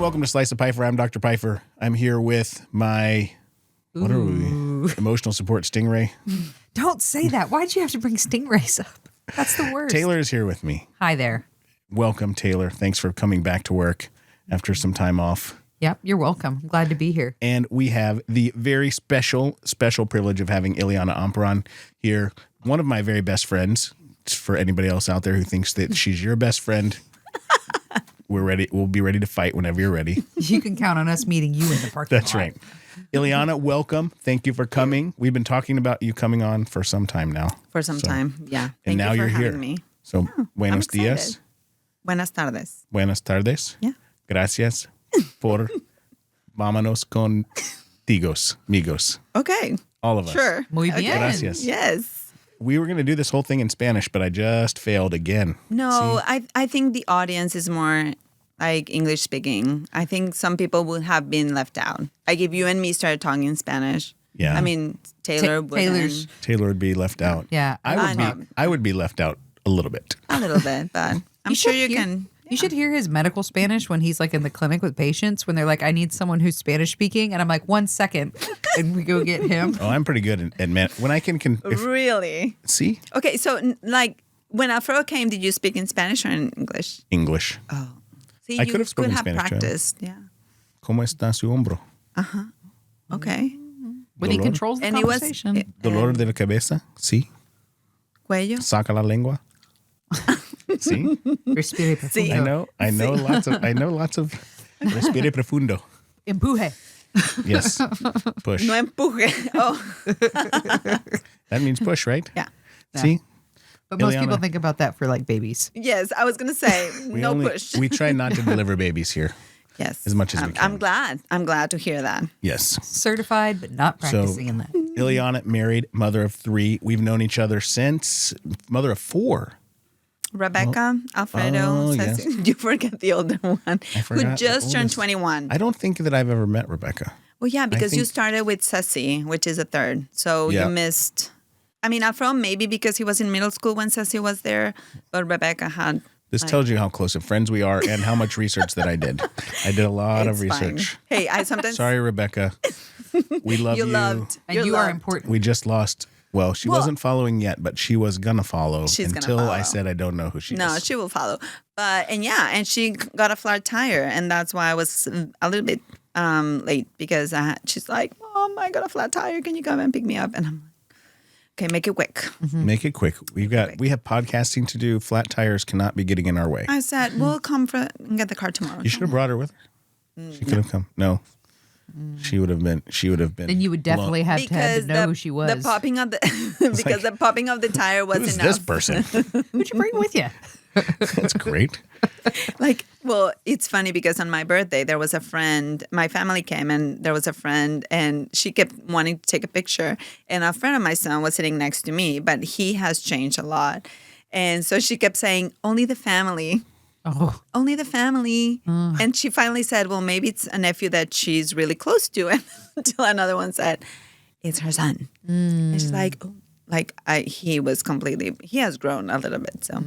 welcome to Slice of Piefer. I'm Dr. Piefer. I'm here with my, what are we? Emotional support stingray. Don't say that. Why'd you have to bring stingrays up? That's the worst. Taylor is here with me. Hi there. Welcome, Taylor. Thanks for coming back to work after some time off. Yep, you're welcome. I'm glad to be here. And we have the very special privilege of having Ileana Amparan here. One of my very best friends. For anybody else out there who thinks that she's your best friend, we're ready. We'll be ready to fight whenever you're ready. You can count on us meeting you in the parking lot. That's right. Ileana, welcome. Thank you for coming. We've been talking about you coming on for some time now. For some time, yeah. And now you're here. Me. So, buenos días. Buenas tardes. Buenas tardes. Yeah. Gracias por vámonos contigos, amigos. Okay. All of us. Sure. Muy bien. Gracias. Yes. We were going to do this whole thing in Spanish, but I just failed again. No, I think the audience is more like English speaking. I think some people would have been left out. Like if you and me started talking in Spanish. Yeah. I mean, Taylor would be left out. Yeah. I would be left out a little bit. a little bit, but I'm sure you can. You should hear his medical Spanish when he's like in the clinic with patients when they're like, I need someone who's Spanish speaking. And I'm like, 1 second. And we go get him. Oh, I'm pretty good at when I can Really? See? Okay, so like when Alfredo came, did you speak in Spanish or in English? English. Oh. See, I you could have spoken Spanish practiced. Yeah. ¿Cómo está su hombro? Okay. When he controls the And conversation. Dolor de la cabeza? Sí. Cuello? Saca la lengua? Sí. Respire profundo. I know lots of respire profundo. Empuje. Yes. Push. No empuje. Oh. That means push, right? Yeah. See? But most Ileana. people think about that for like babies. Yes, I was going to say push. We try not to deliver babies here. Yes. As much as we can. I'm glad. I'm glad to hear that. Yes. Certified, but not practicing in that. Ileana, married, mother of 3. We've known each other since mother of 4. Rebecca, Alfredo, yes. You forget the older one, who just turned 21. I don't think that I've ever met Rebecca. Well, yeah, because you started with Ceci, which is a third. So you missed. I mean, Alfredo, maybe because he was in middle school when Ceci was there, but Rebecca had. This tells you how close of friends we are and how much research that I did. I did a lot of research. Fine. Hey, I sometimes. Sorry, Rebecca. We love you. And you are important. We just lost. Well, she wasn't following yet, but she was going to follow until I said I don't know who she is. No, she will follow. And she got a flat tire. And that's why I was a little bit late because she's like, Mom, I got a flat tire. Can you come and pick me up? And I'm like, okay, make it quick. Mm-hmm. Make it quick. We have podcasting to do. Flat tires cannot be getting in our way. I said, we'll come and get the car tomorrow. You should have brought her with her. She could have come. No. She would have been. Then you would definitely have to know who she was. The popping of the the popping of the tire was Who's enough. this person? Who'd you bring with you? That's great. It's funny because on my birthday there was a friend. My family came and there was a friend, and she kept wanting to take a picture. And a friend of my son was sitting next to me, but he has changed a lot, and so she kept saying, "Only the family." Oh. Only the family. And she finally said, well, maybe it's a nephew that she's really close to. And until another one said, it's her son. And she's like, he has grown a little bit. So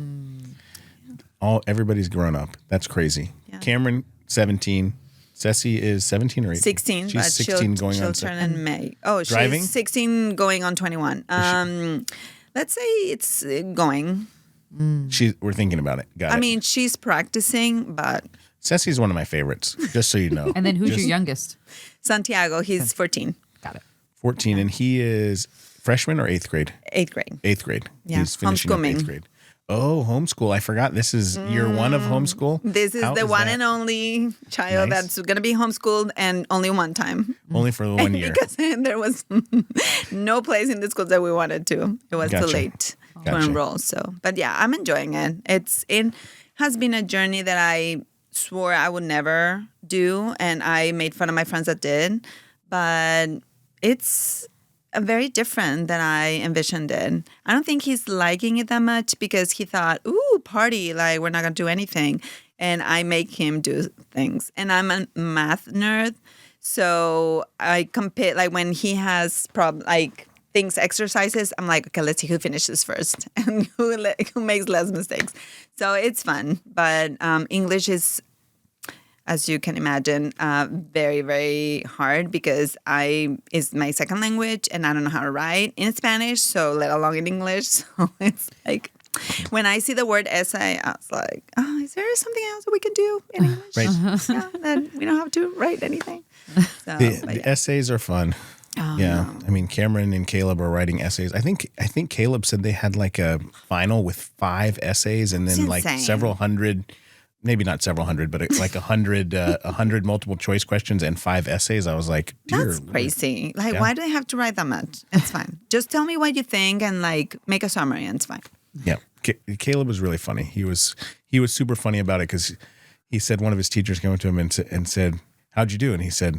Everybody's grown up. That's crazy. Yeah. Cameron, 17. Ceci is 17 or 18? 16. She's 16 going on. She'll turn in May. Oh, driving? She's 16 going on 21. Let's say it's going. We're thinking about it. Got it. I mean, she's practicing, but... Ceci's one of my favorites, just so you know. And then who's your youngest? Santiago, he's 14. Got it. 14, and he is freshman or 8th grade? 8th grade. 8th grade. Yeah, He's finishing up 8th grade. Oh, homeschool. I forgot. This is year 1 of homeschool? This is the one and only child that's going to be homeschooled, and only one time. Only for the 1 year. Because there was no place in the school that we wanted to. It was too late to enroll. So, but yeah, I'm enjoying it. It has been a journey that I swore I would never do, and I made fun of my friends that did. But it's very different than I envisioned it. I don't think he's liking it that much because he thought, ooh, party, like we're not going to do anything. And I make him do things. And I'm a math nerd. So I compare, like when he has things, exercises, I'm like, okay, let's see who finishes first and who makes less mistakes. So it's fun. But English is, as you can imagine, very, very hard because it's my second language and I don't know how to write in Spanish, so let alone in English. So it's like when I see the word essay, I was like, oh, is there something else that we can do in English? Right. Yeah, that we don't have to write anything. So, The essays are fun. Oh, yeah, no. I mean Cameron and Caleb are writing essays. I think Caleb said they had like a final with 5 essays and then It's like insane. several hundred, maybe not several hundred, but like 100 multiple choice questions and 5 essays. I was like, dear That's Lord. crazy. Like, Yeah. why do I have to write that much? It's fine. Just tell me what you think and like make a summary and it's fine. Yeah, Caleb was really funny. He was super funny about it because he said one of his teachers came up to him and said, "How'd you do?" And he said,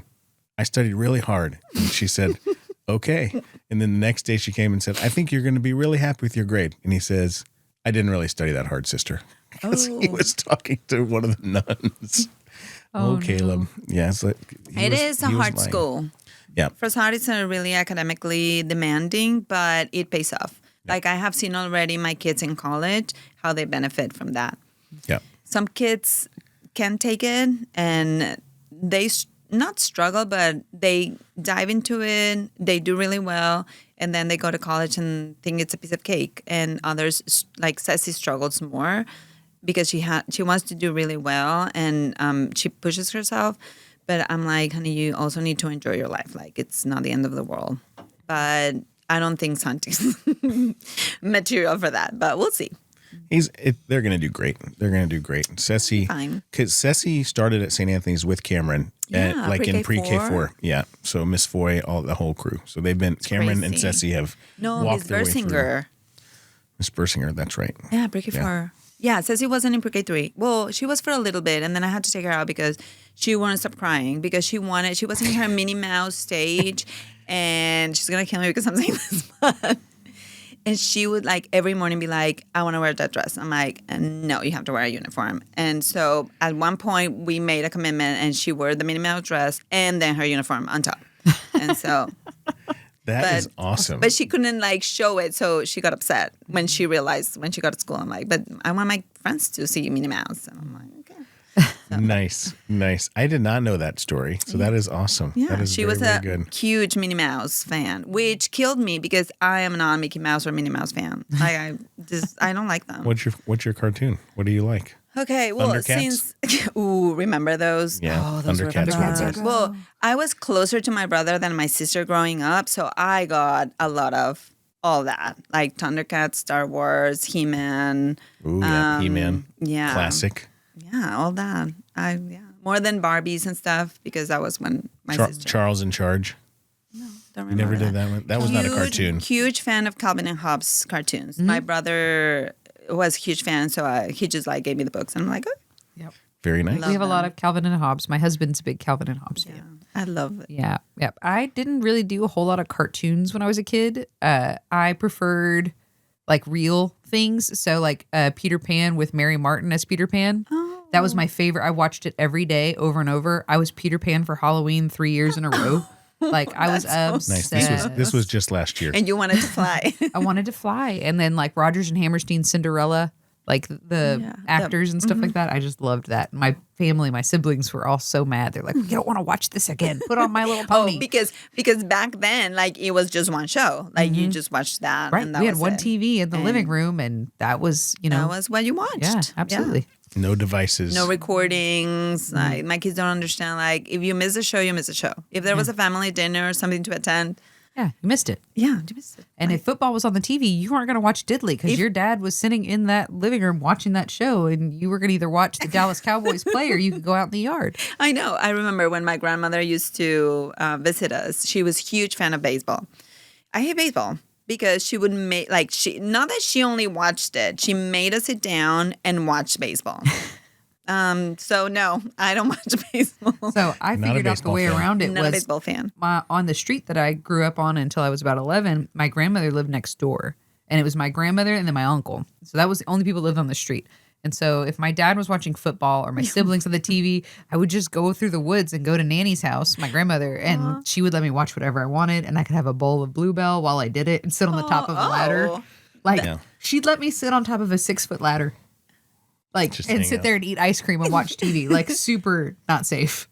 "I studied really hard." And she said, "Okay." And then the next day she came and said, "I think you're going to be really happy with your grade." And he says, "I didn't really study that hard, sister." Because he was talking to one of the nuns. Oh, Caleb. Yeah. So It is a hard school. Yeah. First hard is really academically demanding, but it pays off. Like I have seen already my kids in college, how they benefit from that. Yeah. Some kids can take it and they not struggle, but they dive into it. They do really well. And then they go to college and think it's a piece of cake. And others, like Ceci, struggles more because she wants to do really well and she pushes herself. But I'm like, honey, you also need to enjoy your life. Like it's not the end of the world. But I don't think Santi's material for that. But we'll see. They're going to do great. They're going to do great. Ceci, Fine. because Ceci started at St. Anthony's with Cameron, Yeah, like in pre-K4. pre-K4. Yeah. So Miss Foy, the whole crew. So they've been, Cameron and crazy. Ceci have No, Miss walked their way through. Bersinger. Miss Bersinger, that's right. Yeah, pre-K4. Yeah, Ceci wasn't in pre-K3. Well, she was for a little bit, and then I had to take her out because she wouldn't stop crying because she was in her Minnie Mouse stage, and she's going to kill me because I'm saying this, but... And she would like every morning be like, I want to wear that dress. I'm like, no, you have to wear a uniform. And so at one point we made a commitment and she wore the Minnie Mouse dress and then her uniform on top. And so That is awesome. But she couldn't like show it. So she got upset when she realized when she got to school. I'm like, but I want my friends to see Minnie Mouse. And I'm like, okay. Nice. I did not know that story. So that is awesome. Yeah, that is she very, was very a good. huge Minnie Mouse fan, which killed me because I am not a Mickey Mouse or Minnie Mouse fan. I don't like them. What's your cartoon? What do you like? Okay, well, Thundercats? remember those? Yeah, Oh, those were the Thundercats were the best. best. Well, I was closer to my brother than my sister growing up, so I got a lot of all that, like Thundercats, Star Wars, He-Man. Ooh, yeah, He-Man. Yeah. Classic. Yeah, all that. More than Barbies and stuff because that was when my sister. Charles in Charge. Don't You never remember did that one? That was not a cartoon. Huge fan of Calvin and Hobbes cartoons. My brother was a huge fan, so he just like gave me the books, and I'm like, oh, Yep. Very nice. We have a lot of Calvin and Hobbes. My husband's a big Calvin and Hobbes fan. I love it. Yeah. Yep. I didn't really do a whole lot of cartoons when I was a kid. I preferred like real things. So like Peter Pan with Mary Martin as Peter Pan. That was my favorite. I watched it every day over and over. I was Peter Pan for Halloween 3 years in a row. Like I was obsessed. Nice. This was just last year. And you wanted to fly. I wanted to fly. And then like Rodgers and Hammerstein's Cinderella, like the actors and stuff like that. I just loved that. My family, my siblings were all so mad. They're like, we don't want to watch this again. Put on My Little Pony. because back then, like it was just one show. Like you just watched that. Right. And that We had was one it. TV in the living room, and that was, That was what you watched. yeah, absolutely. No devices. No recordings. Like my kids don't understand. Like if you miss a show, you miss a show. If there was a family dinner or something to attend, Yeah, you missed it. yeah, you missed it. And if football was on the TV, you weren't going to watch Diddley because your dad was sitting in that living room watching that show, and you were going to either watch the Dallas Cowboys play or you could go out in the yard. I know. I remember when my grandmother used to visit us. She was a huge fan of baseball. I hate baseball because she would make not that she only watched it. She made us sit down and watch baseball. So no, I don't watch baseball. So I Not a figured out the baseball way fan. around it Not a was baseball fan. on the street that I grew up on until I was about 11. My grandmother lived next door, and it was my grandmother and then my uncle. So that was the only people who lived on the street. And so if my dad was watching football or my siblings on the TV, I would just go through the woods and go to Nanny's house, my grandmother, and she would let me watch whatever I wanted. And I could have a bowl of Bluebell while I did it and sit on the top of a ladder. Like she'd let me sit on top of a 6-foot ladder. like Just and hang sit out. there and eat ice cream and watch TV. Like super not safe.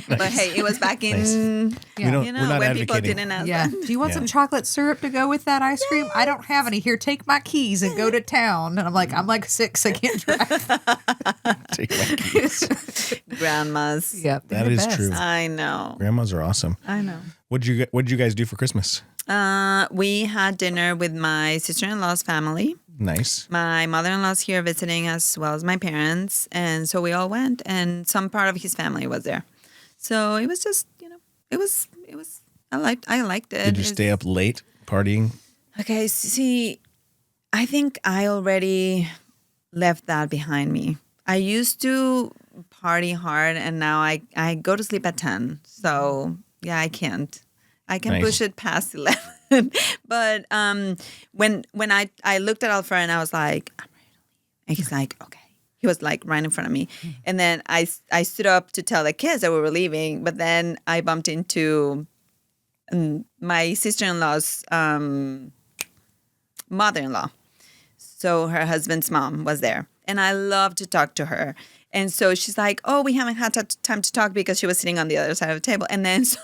But hey, it was back in Yeah. don't- you we're know not when people advocating. didn't ask Yeah. that. Do you want Yeah. some chocolate syrup to go with that ice cream? I don't have any. Here, take my keys and go to town. And I'm like 6. I can't drive. Take my keys. Grandmas. Yeah, they're That the is best. true. I know. Grandmas are awesome. I know. What'd you guys do for Christmas? We had dinner with my sister-in-law's family. Nice. My mother-in-law's here visiting as well as my parents, and so we all went, and some part of his family was there. So it was just, it was. I liked it. Did you stay up late partying? Okay, see, I think I already left that behind me. I used to party hard, and now I go to sleep at 10. So yeah, I can't. I can Nice. push it past 11. But when I looked at Alfred and I was like, I'm ready to leave. And he's like, okay. He was like right in front of me. And then I stood up to tell the kids that we were leaving. But then I bumped into my sister-in-law's mother-in-law. So her husband's mom was there. And I love to talk to her. And so she's like, oh, we haven't had time to talk because she was sitting on the other side of the table. And then so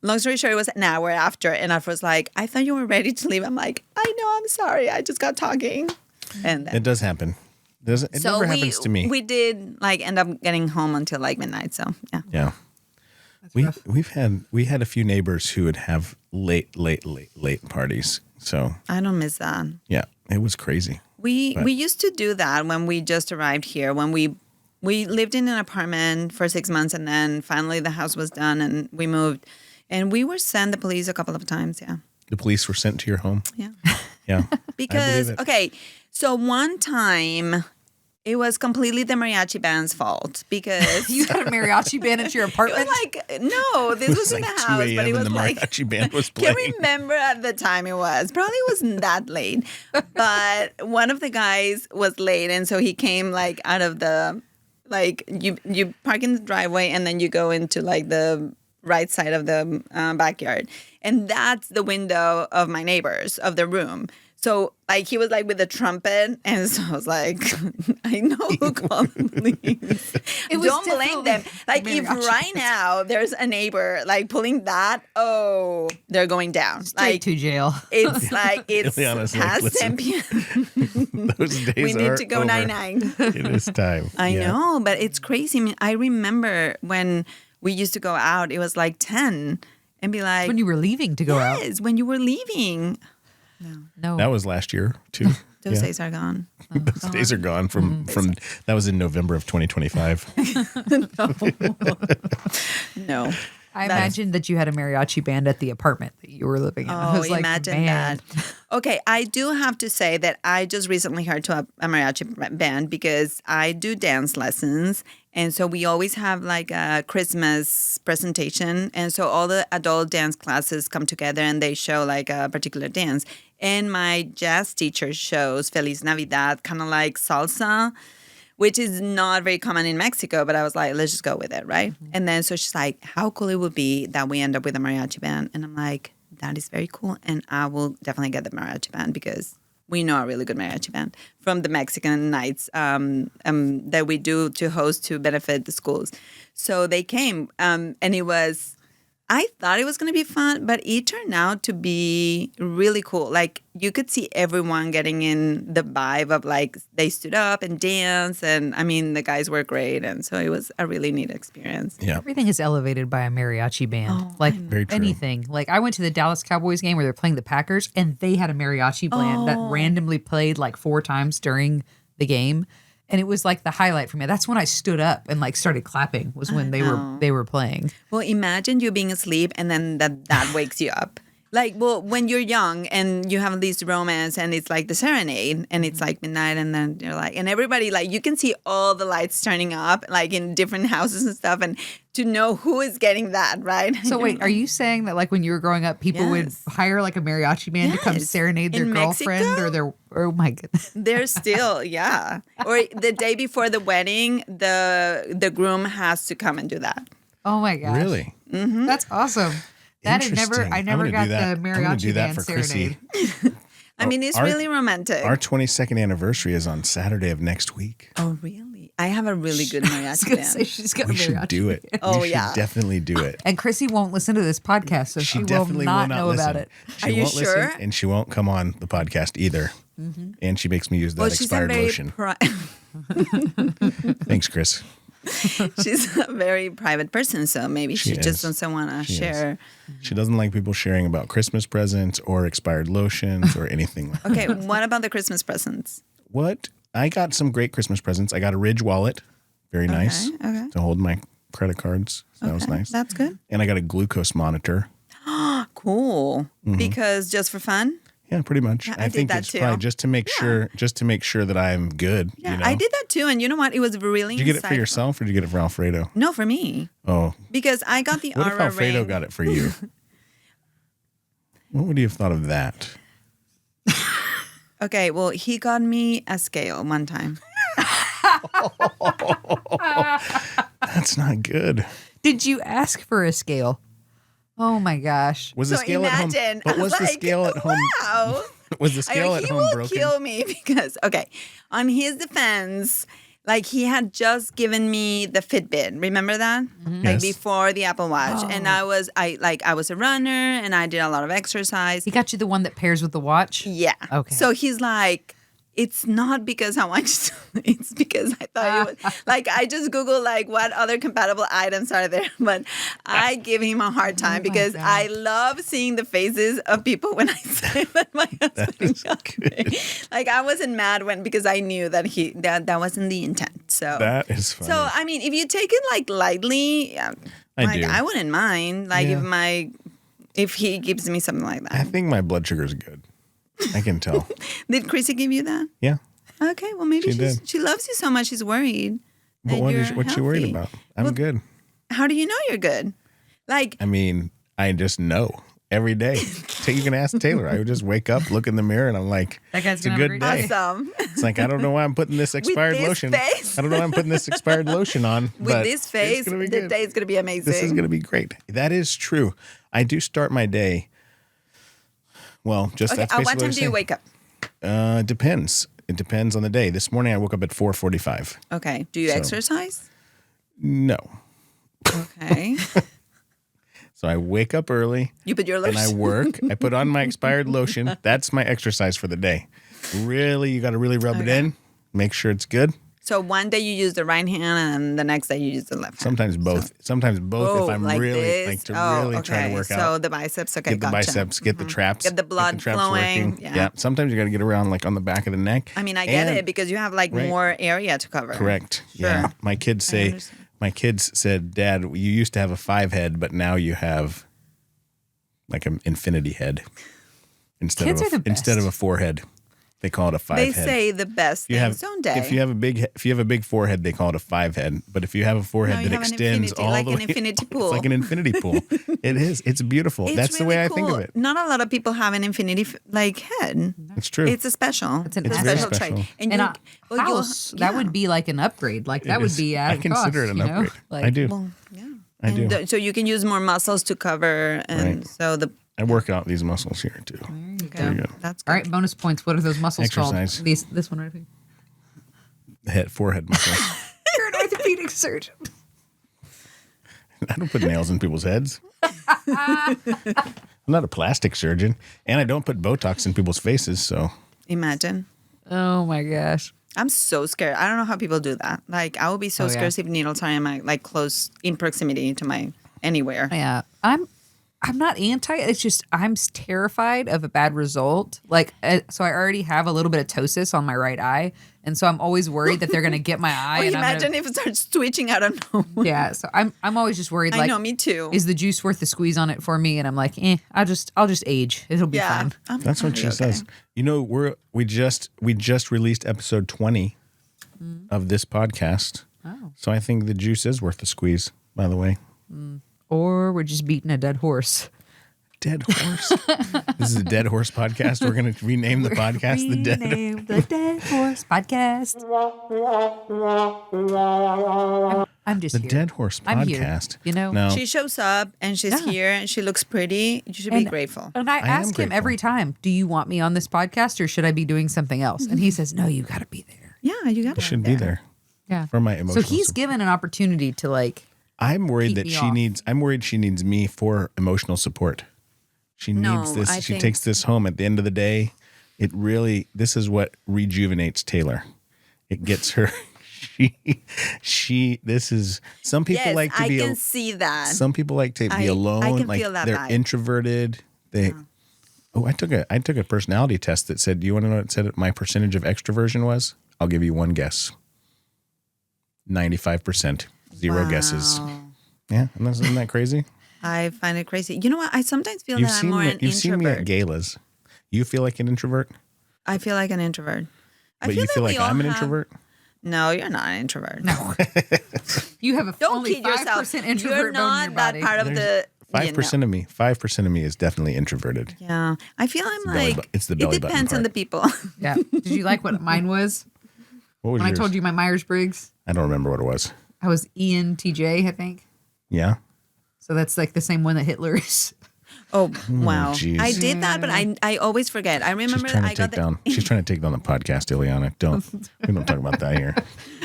long story short, it was an hour after. And I was like, I thought you were ready to leave. I'm like, I know, I'm sorry. I just got talking. And then, It does happen. It never happens to me. We did end up getting home until midnight. So yeah. Yeah. We had a few neighbors who would have late parties. So I don't miss that. yeah, it was crazy. We used to do that when we just arrived here. When we lived in an apartment for 6 months, and then finally the house was done, and we moved. And we were sent the police a couple of times. Yeah, The police were sent to your home. yeah. Yeah. Because it. okay, so one time it was completely the mariachi band's fault because You had a mariachi band at your it apartment? was like no, this was in like the 2 house, but a.m. it was and the like mariachi band was playing. can't remember at the time it was. Probably wasn't that late. But one of the guys was late, and so he came out of the you park in the driveway and then you go into the right side of the backyard. And that's the window of my neighbors, of the room. So he was with the trumpet, and so I was like, I know who called the police. Don't blame them. If right now there's a neighbor pulling that, oh, they're going down. Straight to jail. It's Ileana's past listen, 10 p.m. Those days We are need to go over. 9-9. It is time. I Yeah. know, but it's crazy. I mean, I remember when we used to go out, it was 10 and be like, When you were leaving to go out. yes, when you were leaving. No. That was last year too. Those Yeah. days are gone. Those days are gone from that was in November of 2025. No. I imagined that you had a mariachi band at the apartment that you were living in. I Oh, was like, imagine man. that. Okay, I do have to say that I just recently heard to a mariachi band because I do dance lessons. And so we always have a Christmas presentation. And so all the adult dance classes come together and they show a particular dance. And my jazz teacher shows Feliz Navidad, kind of like salsa, which is not very common in Mexico, but I was like, let's just go with it, right? Mm-hmm. And then so she's like, how cool it would be that we end up with a mariachi band. And I'm like, that is very cool. And I will definitely get the mariachi band because we know a really good mariachi band from the Mexican nights that we do to host to benefit the schools. So they came and it was, I thought it was going to be fun, but it turned out to be really cool. You could see everyone getting in the vibe of they stood up and danced. And I mean, the guys were great. And so it was a really neat experience. Yeah. Everything is elevated by a mariachi band. Very true. Anything. I went to the Dallas Cowboys game where they're playing the Packers, and they had a mariachi band that randomly played 4 times during the game. And it was the highlight for me. That's when I stood up and started clapping was when they were playing. Well, imagine you being asleep and then that wakes you up. When you're young and you have this romance and it's the serenade and it's midnight and then you're and everybody you can see all the lights turning up in different houses and stuff and to know who is getting that, right? So wait, are you saying that when you were growing up, people would Yes. hire a mariachi band to come Yes. serenade their In girlfriend Mexico? or their, oh my goodness. They're still, yeah. Or the day before the wedding, the groom has to come and do that. Oh my gosh. Really? That's awesome. That had Interesting. I I'm never gonna got do that. the I'm gonna do mariachi that band for Chrissy. serenade. I mean, it's really romantic. Our 22nd anniversary is on Saturday of next week. Oh, really? I have a really good mariachi band. She's got We a should mariachi do it. Oh, we should yeah. definitely do it. And Chrissy won't listen to this podcast, so she will definitely not will not know listen. about it. She Are you won't sure? listen, and she won't come on the podcast either. And she makes me use that expired lotion. Thanks, Chris. She's a very private person, so maybe she just is. doesn't want to share. She doesn't like people sharing about Christmas presents or expired lotions or anything like that. Okay, what about the Christmas presents? What? I got some great Christmas presents. I got a Ridge wallet. Very nice. Okay. To hold my credit cards. So that was nice. That's good. And I got a glucose monitor. Cool. Because just for fun? Yeah, pretty much. Yeah, I I did think that it's too. probably just to make sure that I'm good. Yeah, you know? I did that too. And you know what? It was really Did you get it for insightful. yourself or did you get it for Alfredo? No, for me. Oh. Because I got the What if Aura Alfredo ring. got it for you? What would you have thought of that? Okay, well, he got me a scale one time. That's not good. Did you ask for a scale? Oh my gosh. Was the So scale imagine, at home? But I was the like, scale at home? Wow. Was the scale at He home will broken? kill me because, okay, on his defense, like he had just given me the Fitbit. Remember that? Like Yes. before the Apple Watch. And I was a runner and I did a lot of exercise. He got you the one that pairs with the watch? Yeah. Okay. So he's like, it's not because I want you to, it's because I thought it was, like, I just Googled, like, what other compatible items are there. But I give him a hard time because God. I love seeing the faces of people when I say that my husband got me. Like, I wasn't mad because I knew that that wasn't the intent. So That is funny. So, I mean, if you take it, like, lightly, do. I wouldn't mind. Like, Yeah. if he gives me something like I that. think my blood sugar is good. I can tell. Did Chrissy give you that? Yeah. Okay, well, maybe She did. she loves you so much she's worried. But that what's she worried healthy. about? I'm good. How do you know you're good? Like, I mean, I just know every day. So you can ask Taylor. I would just wake up, look in the mirror, and I'm like, That guy's it's a gonna have a good great day. day. awesome. It's like, I don't know why I'm putting this expired this lotion. face? I don't know why I'm putting this expired lotion on. With but this face, it's gonna be the good. day is going to be amazing. This is going to be great. That is true. I do start my day. Well, just Okay, that's at basically what time I do you say. wake up? It depends. It depends on the day. This morning I woke up at 4:45. Okay. Do you exercise? No. Okay. So I wake up early You put your and I lotion. work. I put on my expired lotion. That's my exercise for the day. Really, you got to really rub it in. Make sure it's good. So one day you use the right hand and the next day you use the left hand. Sometimes both. Sometimes both Oh, if I'm like really this? like to Oh, really try to okay. work So out. the biceps, okay, Get the gotcha. biceps, get the traps. Get the blood traps flowing, working. yeah. Sometimes you got to get around like on the back of the neck. I mean, I get And- it because you have like Right. more area to cover. Correct. Sure. Yeah. My kids understand. said, Dad, you used to have a 5 head, but now you have like an infinity head instead Kids are the instead of best. a 4 head. They call it a 5 They head. say the best you things, don't they? If you have a big forehead, they call it a 5 head. But if you have a forehead No, you that have an extends infinity, all like the an way, infinity it's pool. like an infinity pool. It is. It's beautiful. It's That's the way really I think cool. of it. Not a lot of people have an infinity head. It's true. It's a special. It's an a asset. special Very trait. special. And a house, that would be like an upgrade. Like that It would is. be I added consider cost, it an you know? upgrade. Like, I do. Well, yeah. I do. So you can use more muscles to cover, and Right. so the I work out these muscles here too. okay, good. that's good. All right, bonus points. What are those muscles Exercise. called? This one right here. Forehead muscles. You're an orthopedic surgeon. I don't put nails in people's heads. I'm not a plastic surgeon, and I don't put Botox in people's faces. So Imagine. Oh my gosh. I'm so scared. I don't know how people do that. Like I would be so Oh, yeah. scared if needles are in my like close in proximity to my anywhere. Yeah, I'm not anti. It's just I'm terrified of a bad result. Like, so I already have a little bit of ptosis on my right eye, and so I'm always worried that they're gonna get my eye. Or and I'm imagine gonna, if it starts twitching out of nowhere. yeah. So I'm always just worried. I Like, know, me too. is the juice worth the squeeze on it for me? And I'm like, I'll just age. It'll be yeah, fine. that's what she says. You know, we just released episode 20 of this podcast. Oh. So I think the juice is worth the squeeze. By the way, Or we're just beating a dead horse. Dead horse. This is a dead horse podcast. We're gonna rename the podcast the dead. Rename the Dead Horse Podcast. I'm just The here. Dead Horse I'm here, podcast. you know? No. She shows up and she's here and she looks pretty. You should be grateful. And I am ask him grateful. every time, do you want me on this podcast or should I be doing something else? And he says, no, you got to be there. Yeah, you got to should be there Yeah. for my emotional So he's support. given an opportunity to like, I'm worried keep that me she off. needs. I'm worried she needs me for emotional support. She No, needs this. I She think- takes this home at the end of the day. It really. This is what rejuvenates Taylor. It gets her. She. This is. Some people Yes, like to I be. can see that. Some people like to be I alone. can like feel that they're vibe. introverted. They. Oh, I took a personality test that said. Do you want to know what it said? My percentage of extroversion was. I'll give you one guess. 95%. Zero guesses. Yeah, and isn't that crazy? I find it crazy. You know what? I sometimes feel You've that I'm seen more me. an You've seen me at introvert. galas. You feel like an introvert, I feel like an introvert. but you feel we like all I'm an have- introvert. No, you're not an introvert. no, you have Don't only kid 5% yourself. introvert You're bone in not your that body. part of the 5% of me. 5% of me is definitely introverted. Yeah, I feel I'm the belly like it's the belly it button depends on part. the people. Yeah. Did you like what mine was? What was When yours? I told you my Myers-Briggs, I don't remember what it was. I was ENTJ, I think. Yeah. So that's like the same one that Hitler is. Oh wow! jeez. I did that, but I always forget. I She's remember trying I to got take the down. She's trying to take down the podcast, Ileana. We don't talk about that here.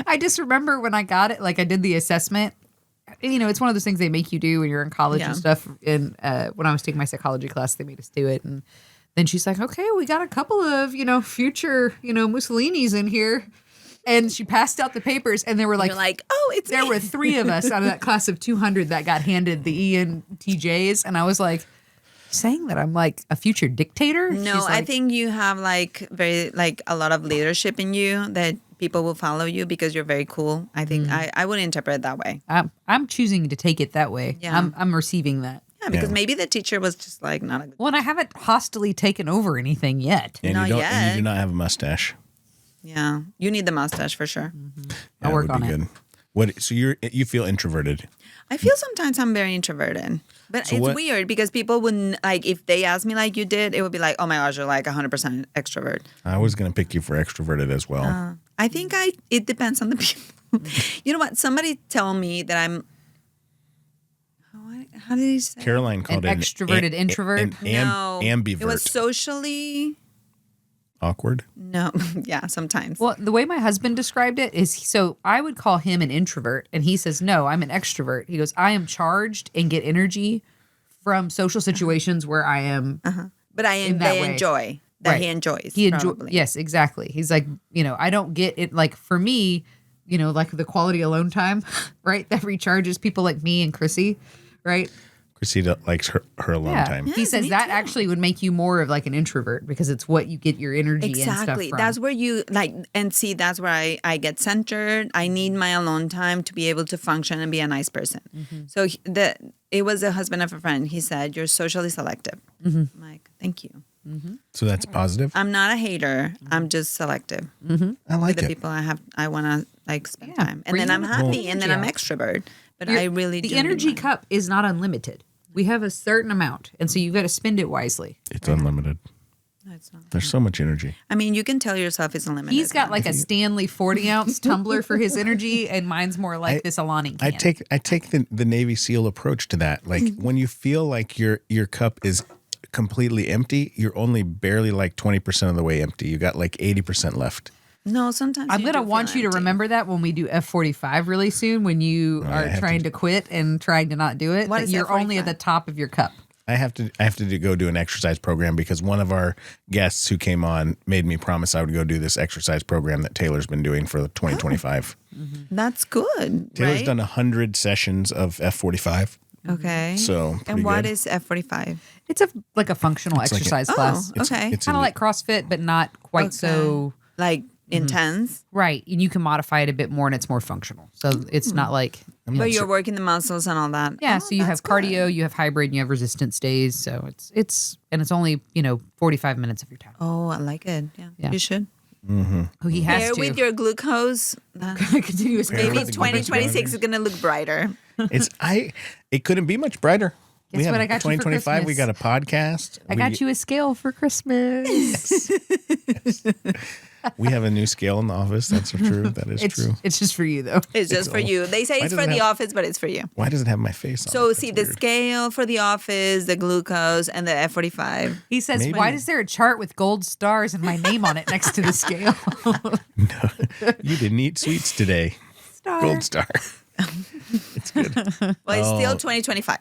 I just remember when I got it, like I did the assessment. And, you know, it's one of those things they make you do when you're in college Yeah. and stuff. And when I was taking my psychology class, they made us do it. And then she's like, okay, we got a couple of, future, Mussolinis in here. And she passed out the papers and there were you're like, oh, it's there me. were 3 of us out of that class of 200 that got handed the ENTJs. And I was like, saying that I'm like a future dictator? No, She's I like, think you have like a lot of leadership in you that people will follow you because you're very cool. I think I would interpret it that way. I'm choosing to take it that way. Yeah. I'm receiving that. Yeah, because Yeah. maybe the teacher was just like not a good. Well, and I haven't hostily taken over anything yet. And Not you don't. And yet. you do not have a mustache. Yeah, you need the mustache for sure. I'll That work would on be it. good. What? So you feel introverted? I feel sometimes I'm very introverted, but So it's what- weird because people wouldn't like if they asked me like you did, it would be like, oh my gosh, you're like 100% extrovert. I was going to pick you for extroverted as well. I think it depends on the people. You know what? Somebody tell me that I'm. How did he say? Caroline called An it extroverted introvert? No, ambivert. it was socially. Awkward. No, yeah, sometimes. Well, the way my husband described it is so I would call him an introvert, and he says, no, I'm an extrovert. He goes, I am charged and get energy from social situations where I am. But in that they way. enjoy that Right. he enjoys. He enjoys. probably. Yes, exactly. He's like, I don't get it. Like for me, like the quality alone time, right? That recharges people like me and Chrissy, right? Chrissy likes her alone time. He Yes, says me that too. actually would make you more of like an introvert because it's what you get your energy and stuff Exactly. from. That's where you like, and see, that's where I get centered. I need my alone time to be able to function and be a nice person. So it was a husband of a friend. He said, "You're socially selective." I'm like, thank you. So that's positive. I'm not a hater. I'm just selective I like with the it. people I want to like spend Yeah. time, and Bring then I'm the happy, and then I'm energy out. extrovert. But Your- I really the do need energy mine. cup is not unlimited. We have a certain amount, and so you've got to spend it wisely. It's unlimited. No, it's not. There's so much energy. I mean, you can tell yourself it's unlimited. He's got like a Stanley 40-ounce tumbler for his energy, and mine's more like this Alani can. I take the Navy SEAL approach to that. Like when you feel like your cup is completely empty, you're only barely like 20% of the way empty. You got like 80% left. No, sometimes I'm you gonna do want feel you to empty. remember that when we do F45 really soon, when you I are have trying to- to quit and trying to not do it. What that is you're only at F45? the top of your cup. I have to go do an exercise program because one of our guests who came on made me promise I would go do this exercise program that Taylor's been doing for 2025. That's good. Taylor's right? done 100 sessions of F45. Okay. So pretty and what good. is F45? It's like a functional It's like exercise Oh, class. okay. It's Kind of like CrossFit, but not quite so Like intense, right. And you can modify it a bit more, and it's more functional. So it's not like but you're working the muscles and all that. yeah. Oh, So you have that's good. cardio, you have hybrid, and you have resistance days. So it's only 45 minutes of your time. Oh, I like it. Yeah, Yeah. you should. Oh, he has Pair to. with your glucose. continuous Pair Maybe with the 2026 is gonna look brighter. It couldn't be much brighter. Guess what I got you for 2025. We got Christmas? a podcast. I got you a scale for Christmas. We have a new scale in the office. That's true. That is true. It's just for you, though. It's just for you. They say it's for the office, but it's for you. Why does it have my face on So it? see, That's the scale for the office, the glucose, and the F45. He says, Maybe. why is there a chart with gold stars and my name on it next to the scale? You didn't eat sweets today. Gold star. It's good. Well, it's still 2025.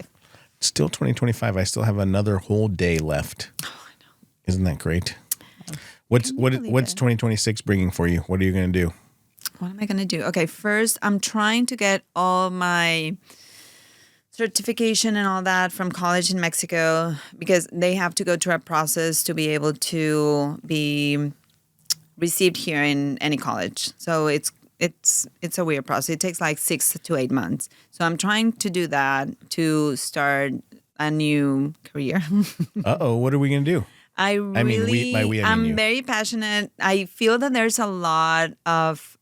Still 2025. I still have another whole day left. Oh, I know. Isn't that great? What's 2026 bringing for you? What are you going to do? What am I going to do? Okay, first, I'm trying to get all my certification and all that from college in Mexico because they have to go through a process to be able to be received here in any college. So it's a weird process. It takes like 6 to 8 months. So I'm trying to do that to start a new career. Uh-oh, what are we going to do? I'm you. very passionate. I feel that there's a lot of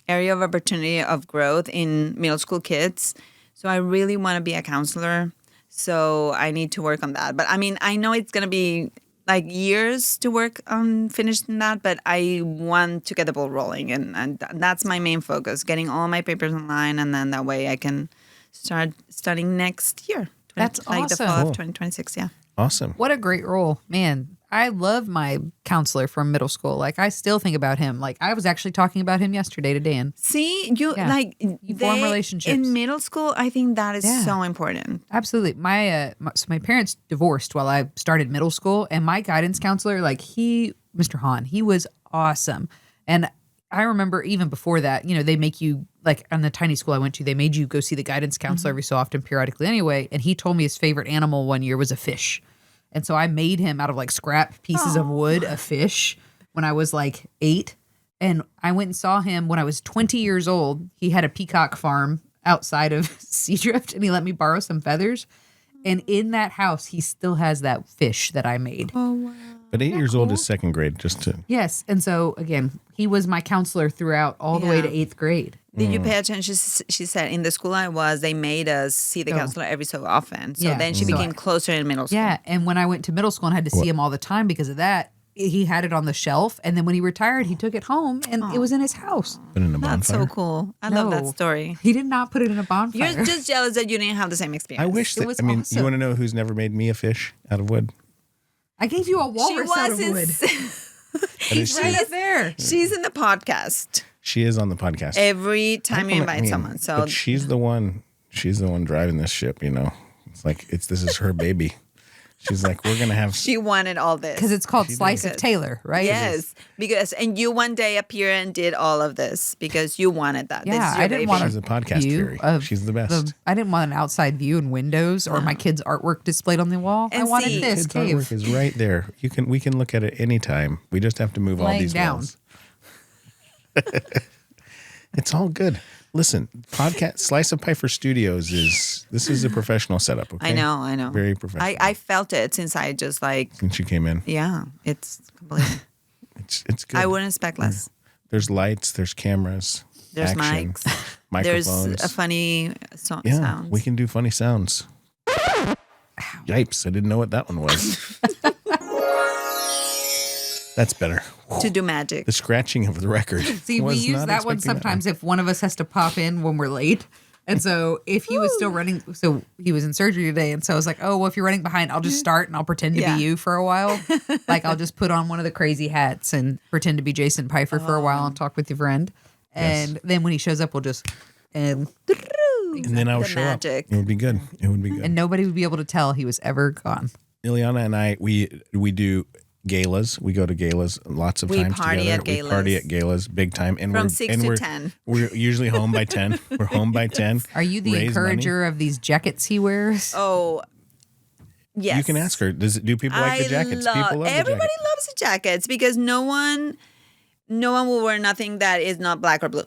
area of opportunity of growth in middle school kids. So I really want to be a counselor. So I need to work on that. But I mean, I know it's going to be like years to work on finishing that, but I want to get the ball rolling. And that's my main focus, getting all my papers online. And then that way I can start studying next year. That's like awesome. the fall Cool. of 2026, yeah. Awesome. What a great role. Man, I love my counselor from middle school. Like, I still think about him. Like, I was actually talking about him yesterday to Dan. See, you Yeah. like You form relationships. in middle school. I think that is so important. Absolutely. So my parents divorced while I started middle school, and my guidance counselor, like Mr. Hahn, he was awesome. And I remember even before that, they make you, like on the tiny school I went to, they made you go see the guidance counselor every so often, periodically anyway. And he told me his favorite animal one year was a fish. And so I made him out of like scrap pieces of wood, a fish, when I was like 8. And I went and saw him when I was 20 years old. He had a peacock farm outside of Seadrift, and he let me borrow some feathers. And in that house, he still has that fish that I made. Oh, wow. But 8 years old is second grade, just to... Yes. And so, again, he was my counselor throughout all the way to 8th grade. Did you pay attention? She said, in the school I was, they made us see the counselor every so often. So then she became closer in middle school. Yeah. And when I went to middle school and had to see him all the time because of that, he had it on the shelf. And then when he retired, he took it home and it was in his house. Put in a bonfire. That's so cool. I love that story. He did not put it in a bonfire. You're just jealous that you didn't have the same experience. I wish that... was I mean, awesome. you want to know who's never made me a fish out of wood? I gave you a walrus out of wood. He's Right up there. She's in the podcast She is on the podcast. every time you invite someone. So but she's the one driving this ship, It's like this is her baby. She's like, we're gonna have she wanted all this. Because it's called Slice of Taylor, right? Yes, and you one day appeared and did all of this because you wanted that. Yeah, this is your I didn't baby. want She's a podcast view fairy. of She's the best. I didn't want an outside view and windows or my kids' artwork displayed on the wall. I And wanted see- this Kids' cave. artwork is right there. We can look at it anytime. We just have to move all Laying these down. walls. It's all good. Listen, podcast Slice of Piefer Studios is a professional setup. Okay? I know. Very professional. I felt it since I just Since you came in, it's completely. it's good. I wouldn't expect less. There's lights. There's cameras. There's action, mics. microphones. There's a funny yeah, sound. we can do funny sounds. Yipes! I didn't know what that one was. That's better. to do magic. The scratching of the record. See, we Was use not that one expecting sometimes if one of us has to pop in when we're late. And so if he was still running, so he was in surgery today. And so I was like, oh, well, if you're running behind, I'll just start and I'll pretend to Yeah. be you for a while. Like I'll just put on one of the crazy hats and pretend to be Jason Piefer for a while and talk with your friend. And then when he shows up, we'll just, And then I would The show magic. up. It would be good. It would be good. and nobody would be able to tell he was ever gone. Ileana and I, we do galas. We go to galas lots of We times party together. at galas. We party at galas big time. And From we're 6 and to we're, 10. We're usually home by 10. We're home by 10. Are you the raise encourager of these jackets he wears? Oh, yes. money. You can ask her. Do people like the jackets? People love everybody the jackets. loves the jackets because no one will wear nothing that is not black or blue.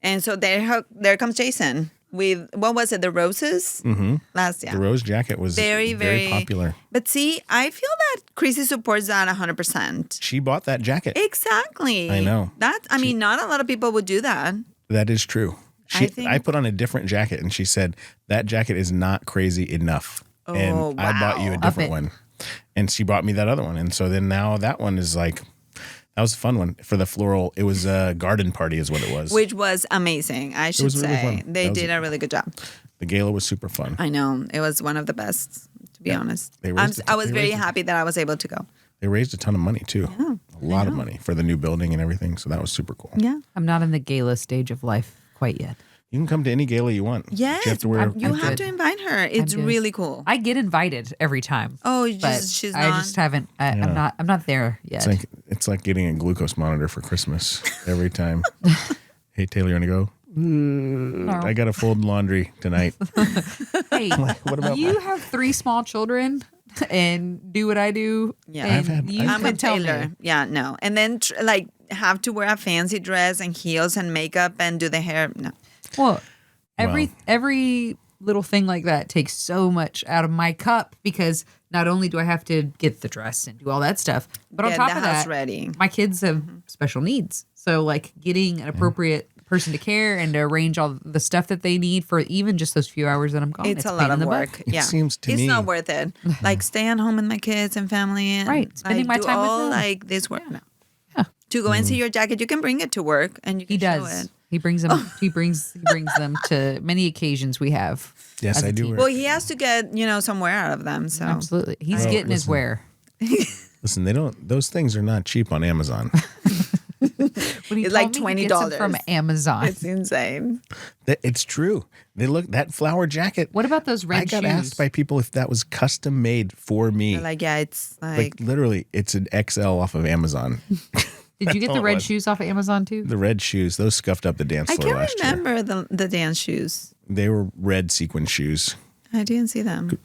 And so there comes Jason with, what was it, the roses? Mm-hmm. Last year. The rose jacket was Very popular. But see, I feel that Chrissy supports that 100%. She bought that jacket. Exactly. I know. I mean, not a lot of people would do that. That is true. I think- I put on a different jacket, and she said that jacket is not crazy enough. And I bought you a wow. different Up it. one, and she bought me that other one, and so then now that one is like, That was a fun one for the floral. It was a garden party is what it was. Which was amazing, I should was really say. fun. They did a really good job. The gala was super fun. I know. It was one of the best, to be honest. They I was very happy that I was able to go. They raised a ton of money too. Yeah, a lot of money for the new building and everything. So that was super cool. Yeah. I'm not in the gala stage of life quite yet. You can come to any gala you want. Yes. You have to wear. You have to invite her. It's good. really cool. I get invited every time. Oh, But she's I not. just haven't. I'm not there yet. It's like getting a glucose monitor for Christmas every time. Hey Taylor, you want to go? I got to fold laundry tonight. Hey, What about you have 3 small children and do what I do. Yeah. and you I'm a could tell tailor. me. Yeah, no. And then have to wear a fancy dress and heels and makeup and do the hair. No. Well, every little thing like that takes so much out of my cup because not only do I have to get the dress and do all that stuff, but on Get top the of house that, ready. my kids have special needs. So like getting an appropriate person to care and to arrange all the stuff that they need for even just those few hours that I'm gone. It's a pain lot in of the butt. work. Yeah. seems to it's me- not worth it. Like staying home with my kids and family and Right. Spending my do time with all them. like this work. No. Yeah. To go and see your jacket, you can bring it to work and you can He show does. it. He brings them. He brings them to many occasions we have. Yes, as a I do team. wear. Well, he has to get, some wear out of them. So Absolutely, he's Well, getting his listen. wear. Listen, they don't. Those things are not cheap on Amazon. When he It's told like me he gets them from $20. Amazon. it's insane. It's true. They look that flower jacket. What about those red I got shoes? asked by people if that was custom made for me. They're like, yeah, it's Like literally, it's an XL off of Amazon. Did you get all the it red was. shoes off of Amazon too? The red shoes, those scuffed up the dance I floor can't last year. remember the dance shoes. They were red sequin shoes. I didn't see them.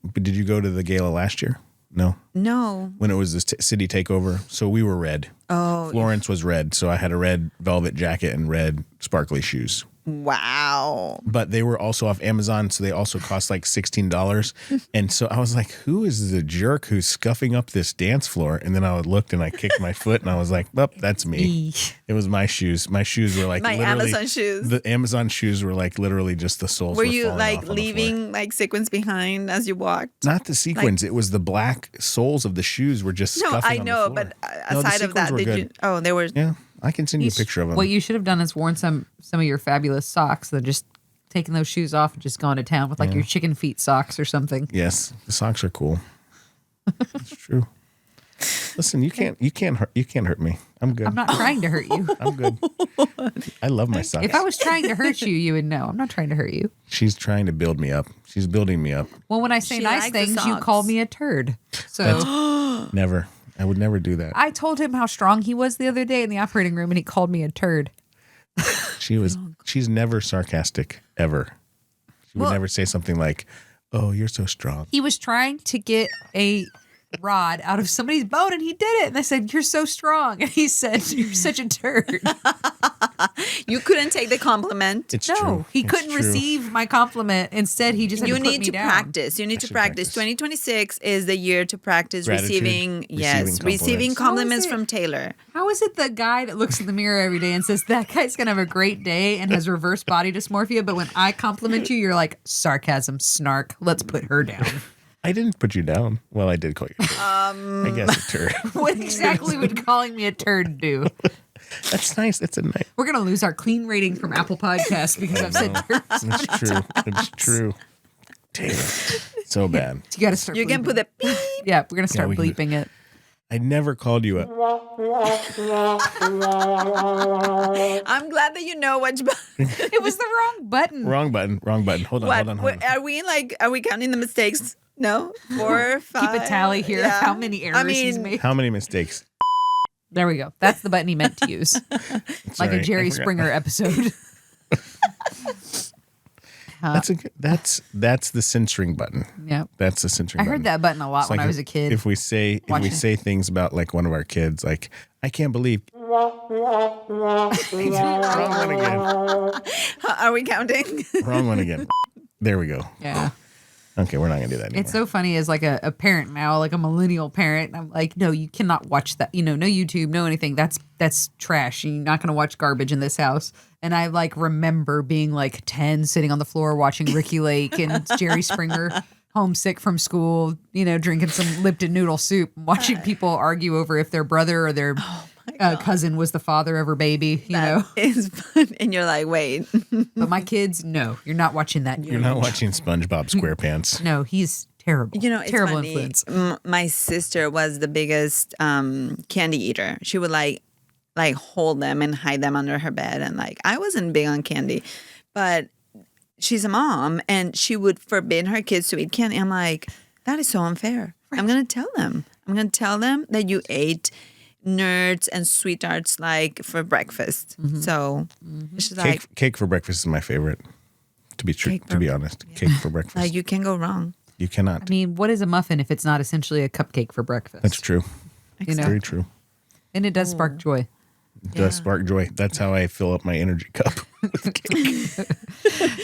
But did you go to the gala last year? No, No. when it was the city takeover. So we were red. Oh, Florence was red, so I had a red velvet jacket and red sparkly shoes. wow. But they were also off Amazon, so they also cost like $16. And so I was like, who is the jerk who's scuffing up this dance floor? And then I looked and I kicked my foot and I was like, well, that's me. Eek. It was my shoes. My shoes were like My literally, Amazon shoes. The Amazon shoes were like literally just the soles. Were you falling like off on the floor. leaving like sequins behind as you walked? Not the sequins. It was the black soles of the shoes were just No, scuffing I on the know, floor. but No, the aside of sequins that, were did good. you? Oh, they were. Yeah, I can send you a picture of them. What you should have done is worn some of your fabulous socks, then just taken those shoes off and just gone to town with like your chicken feet socks or something. Yes, the socks are cool. It's true. Listen, you can't hurt me. I'm good. I'm not trying to hurt you. I'm good. I love my socks. If I was trying to hurt you, you would know. I'm not trying to hurt you. She's trying to build me up. She's building me up. Well, when I say She nice likes the things, you socks. call me a turd. So Never. I would never do that. I told him how strong he was the other day in the operating room, and he called me a turd. She's never sarcastic ever. She would never say something like, "Oh, you're so strong." He was trying to get a rod out of somebody's boat, and he did it. And I said, "You're so strong," and he said, "You're such a turd." You couldn't take the compliment. It's No, true. he It's couldn't true. receive my compliment. Instead, he just had You to put need me to down. practice. You need to should practice. practice. 2026 is the year to practice Gratitude. receiving Receiving compliments. compliments How is it? from Taylor. How is it the guy that looks in the mirror every day and says that guy's gonna have a great day and has reverse body dysmorphia, but when I compliment you, you're like sarcasm, snark. Let's put her down. I didn't put you down. Well, I did call you. A turd. I guess a turd. What exactly would calling me a turd do? That's nice. That's a nice. We're gonna lose our clean rating from Apple Podcasts because I've said turd. It's true. It's true. Damn. So bad. You gotta start. You can bleeping put the beep. it. Yeah, we're gonna start we can do- bleeping it. I never called you a. I'm glad that you know which. It was the wrong button. Wrong button. Wrong button. Hold on. What? Hold on. Hold on. Are we counting the mistakes? No, 4, 5. Keep a tally here of how many errors he's made. How many mistakes? There we go. That's the button he meant to use. Like Sorry, a Jerry I forgot. Springer episode. That's the censoring button. Yeah. That's the censoring I button. heard that button a lot It's when like I was a kid. If we say watching. things about like one of our kids, like I can't believe. Wrong one again. Are we counting? Wrong one again. There we go. Yeah. Okay, we're not gonna do that anymore. It's so funny as like a parent now, like a millennial parent. I'm like, no, you cannot watch that. No YouTube, no anything. That's trash. You're not going to watch garbage in this house. And I like remember being like 10, sitting on the floor watching Ricky Lake and Jerry Springer. homesick from school, drinking some Lipton noodle soup, watching people argue over if their brother or their cousin was the father of her baby, That is fun. And you're like, wait. But my kids, no, you're not watching that. You're not watching SpongeBob SquarePants. No, he's terrible. It's terrible funny. influence. My sister was the biggest candy eater. She would like hold them and hide them under her bed. And I wasn't big on candy, but she's a mom and she would forbid her kids to eat candy. I'm like, that is so unfair. Right. I'm going to tell them. I'm going to tell them that you ate nerds and sweethearts for breakfast. Mm-hmm. So she's cake for breakfast is my favorite. To be honest, cake for breakfast. You can't go wrong. You cannot. I mean, what is a muffin if it's not essentially a cupcake for breakfast? That's true. It's very true. And it does spark joy. It does spark joy. That's how I fill up my energy cup with cake.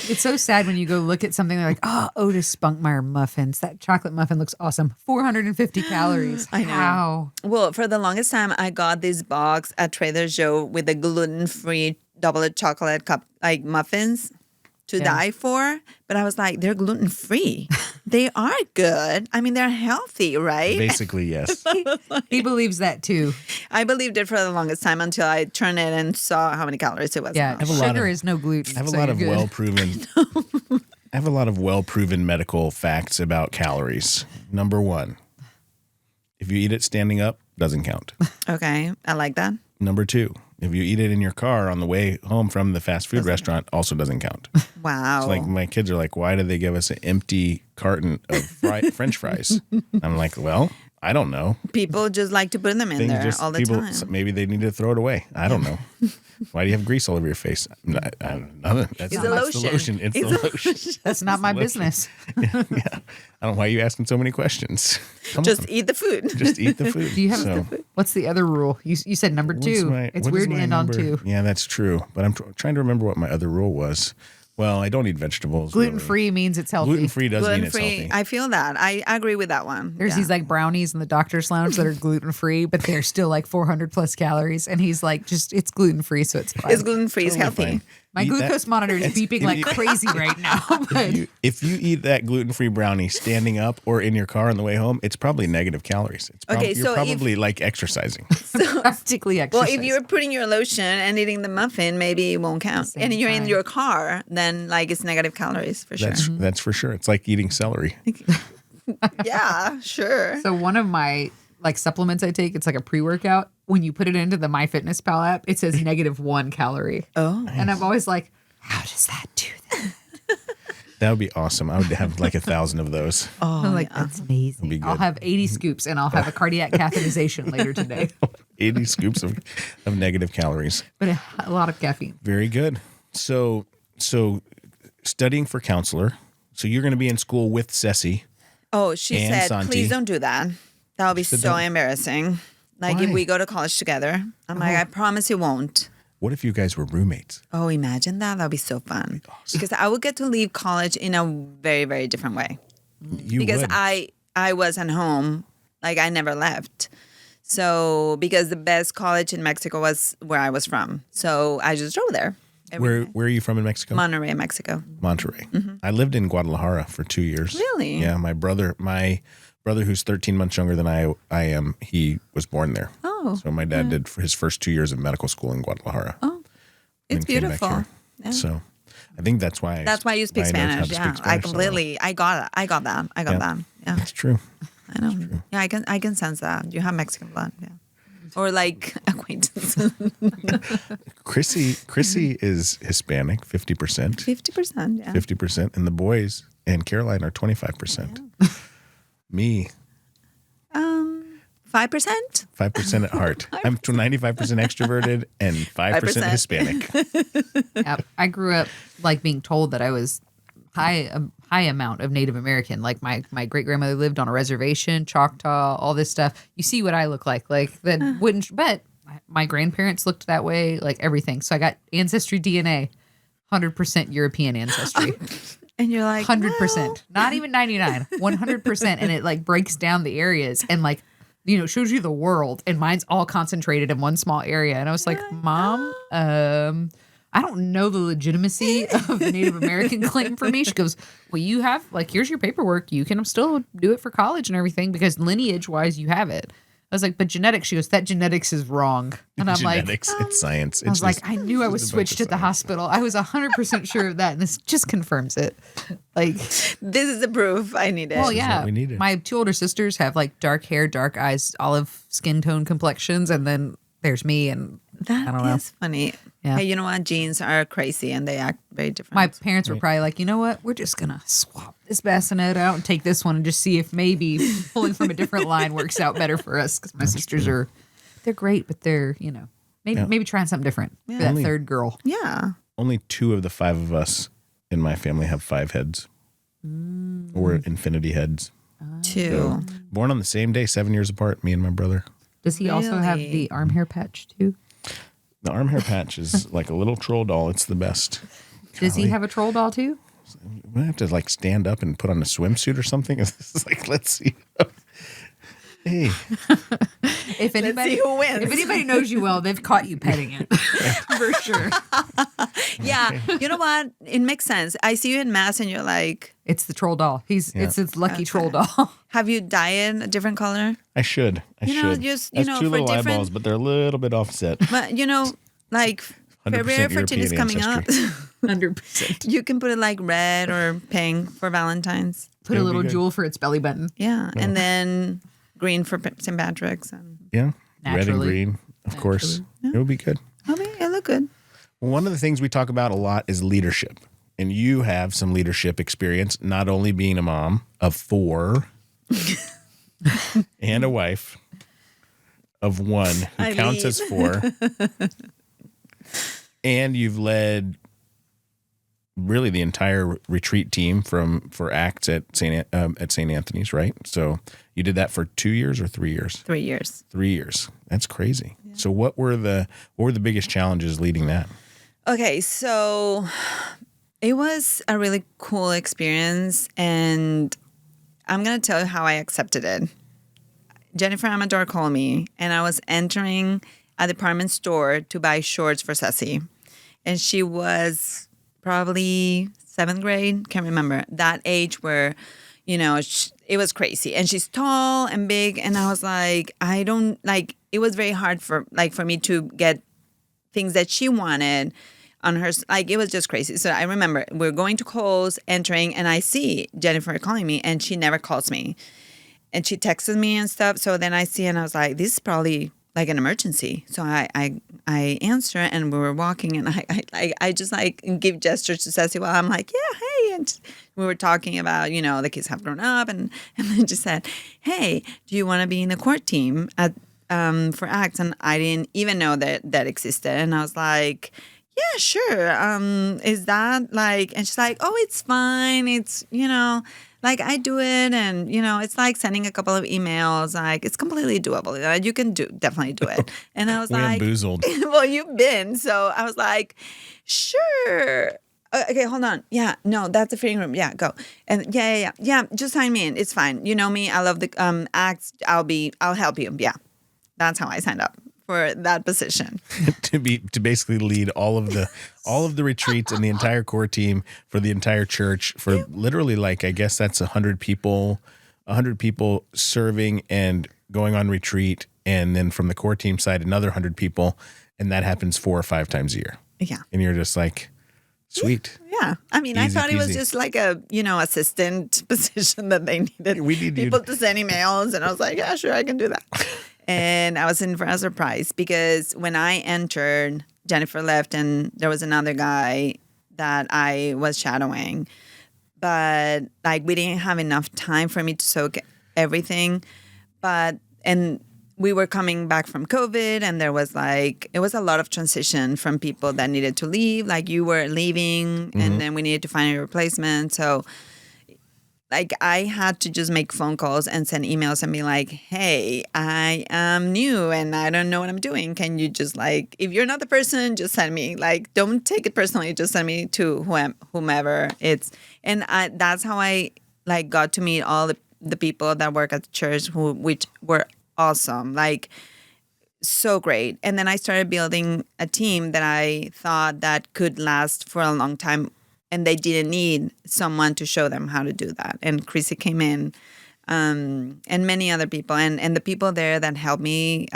It's so sad when you go look at something like, Otis Spunkmeyer muffins. That chocolate muffin looks awesome. 450 calories. I know. Wow. Well, for the longest time, I got this box at Trader Joe's with the gluten-free double chocolate cup muffins to die for. But I was like, they're gluten-free. They are good. I mean, they're healthy, right? Basically, yes. He believes that too. I believed it for the longest time until I turned it and saw how many calories it was. Yeah, sugar is no gluten. I have a lot of well-proven. I have a lot of well-proven medical facts about calories. Number 1, if you eat it standing up, doesn't count. Okay, I like that. Number 2, if you eat it in your car on the way home from the fast food restaurant, also doesn't count. Wow. It's my kids are like, why did they give us an empty carton of French fries? I'm like, well, I don't know. People just like to put them in there all the time. Maybe they need to throw it away. I don't know. Why do you have grease all over your face? Nothing. That's It's the a lotion. lotion. It's the lotion. That's not my business. Yeah. I don't know why are you asking so many questions. Just eat the food. Just eat the food. Do you have what's the other rule? You said number 2. It's weird to end on 2. Yeah, that's true. But I'm trying to remember what my other rule was. Well, I don't eat vegetables. Gluten-free means it's healthy. Gluten-free does mean it's healthy. I feel that. I agree with that one. There's these brownies in the doctor's lounge that are gluten-free, but they're still 400 plus calories. And he's like, it's gluten-free, so it's fine. It's gluten-free. It's healthy. Fine. My glucose monitor is beeping like crazy right now. But If you eat that gluten-free brownie standing up or in your car on the way home, it's probably negative calories. You're probably exercising. practically exercise. Well, if you're putting your lotion and eating the muffin, maybe it won't count. And you're in your car, then it's negative calories for sure. That's for sure. It's like eating celery. Yeah, sure. So one of my supplements I take, it's like a pre-workout. When you put it into the MyFitnessPal app, it says -1 calorie. Oh. And I'm always like, how does that do that? That would be awesome. I would have 1,000 of those. Oh, I'm like, that's amazing. Be good. I'll have 80 scoops and I'll have a cardiac catheterization later today. 80 scoops of negative calories. But a lot of caffeine. Very good. So studying for counselor. So you're going to be in school with Ceci. Oh, she and said, Santi. please don't do that. That would be so embarrassing. If Why? we go to college together. I'm like, I promise you won't. What if you guys were roommates? Oh, imagine that. That would be so fun. Because I would get to leave college in a very, very different way. Because I wasn't home. I never left. So, because the best college in Mexico was where I was from. So, I just drove there. Where are you from in Mexico? Monterrey, Mexico. Monterrey. Mm-hmm. I lived in Guadalajara for 2 years. Really? Yeah, my brother who's 13 months younger than I am, he was born there. Oh. So my dad did for his first 2 years of medical school in Guadalajara. Oh. It's came back beautiful. here. Yeah. So I think that's why you speak Spanish. Yeah. I completely I got that. I got that. Yeah. That's true. I know. Yeah, I can sense that. You have Mexican blood. Yeah. Or acquaintance. Chrissy is Hispanic, 50%. 50%, yeah. 50%. And the boys and Caroline are 25%. Yeah. Me. 5%? 5% at heart. I'm 95% extroverted and 5% Hispanic. Yep. I grew up being told that I was high amount of Native American. My great grandmother lived on a reservation, Choctaw, all this stuff. You see what I look like that wouldn't. But my grandparents looked that way, everything. So I got ancestry DNA, 100% European ancestry. And you're like 100%, not even 99, 100%, and it breaks down the areas and shows you the world, and mine's all concentrated in one small area. And I was like, Mom, I don't know the legitimacy of the Native American claim for me. She goes, well, you have, like, here's your paperwork. You can still do it for college and everything because lineage-wise, you have it. I was like, but genetics, she goes, that genetics is wrong. And I'm genetics, it's science. I was like, I knew I was switched at the hospital. I was 100% sure of that. And this just confirms it. Like, this is the proof I needed. well, yeah. we needed. My 2 older sisters have like dark hair, dark eyes, olive skin tone complexions. And then there's me. And I don't know. That is funny. Yeah. Hey, you know what? Genes are crazy and they act very different. My parents were probably like, you know what? We're just going to swap this bassinet out and take this one and just see if maybe pulling from a different line works out better for us. Because my sisters they're great, but they're, maybe trying something different for that third girl. Yeah. Only 2 of the 5 of us in my family have 5 heads or infinity heads. 2. Born on the same day, 7 years apart, me and my brother. Does he also have the arm hair patch too? The arm hair patch is like a little troll doll. It's the best. Does he have a troll doll too? We have to like stand up and put on a swimsuit or something. It's like, let's see. Hey, If anybody, see who wins. If anybody knows you well, they've caught you petting it for sure. Yeah. You know what? It makes sense. I see you in mass and you're like, It's the troll doll. It's its lucky troll doll. have you dyed a different color? I should. You know, should. just, That's 2 for little different- eyeballs, but they're a little bit offset. But, like, 100% February 14 is European coming up. ancestry. 100%. You can put it like red or pink for Valentine's. Put a It'll be little good. jewel for its belly button. Yeah. And then green for St. Patrick's. And Yeah, red and Naturally. green, of course. It would be good. it look good. Well, one of the things we talk about a lot is leadership. And you have some leadership experience, not only being a mom of 4 and a wife of 1 who counts as 4. And you've led really the entire retreat team for Acts at St. Anthony's, right? So you did that for 2 years or 3 years? 3 years. 3 years. That's crazy. Yeah. So what were the biggest challenges leading that? Okay, so it was a really cool experience, and I'm going to tell you how I accepted it. Jennifer Amador called me, and I was entering a department store to buy shorts for Ceci. And she was probably 7th grade, can't remember, that age where, it was crazy. And she's tall and big, and I was like, it was very hard for me to get things that she wanted on her, it was just crazy. So I remember we're going to Kohl's, entering, and I see Jennifer calling me, and she never calls me. And she texted me and stuff. So then I see, and I was like, this is probably like an emergency. So I answer, and we were walking, and I just give gestures to Ceci while I'm like, yeah, hey. And we were talking about, the kids have grown up, and then she said, hey, do you want to be in the court team at for Acts? And I didn't even know that existed. And I was like, yeah, sure. Is that and she's like, oh, it's fine. It's, I do it, and it's like sending a couple of emails. It's completely doable. You can definitely do it. And I was like, bamboozled. Well, you've been. So I was like, sure. Okay, hold on. Yeah, no, that's the fitting room. Yeah, go. And yeah. Just sign me in. It's fine. You know me. I love the acts. I'll help you. Yeah, that's how I signed up for that position. to basically lead all of the retreats and the entire core team for the entire church for literally I guess that's 100 people serving and going on retreat, and then from the core team side another 100 people, and that happens 4 or 5 times a year. Yeah. And you're just like, sweet. Yeah. I mean, Easy I thought it was peasy. just like a, assistant position that they needed. We need you people to send emails, and I was like, yeah, sure, I can do that. And I was in for a surprise because when I entered, Jennifer left, and there was another guy that I was shadowing. But we didn't have enough time for me to soak everything. And we were coming back from COVID, and there was it was a lot of transition from people that needed to leave. You were leaving, and then we needed to find a replacement. So I had to just make phone calls and send emails and be like, hey, I am new and I don't know what I'm doing. Can you just if you're not the person, just send me. Don't take it personally. Just send me to whomever it's. And that's how I got to meet all the people that work at the church which were awesome. so great. And then I started building a team that I thought that could last for a long time, and they didn't need someone to show them how to do that. And Chrissy came in, and many other people, and the people there that helped me,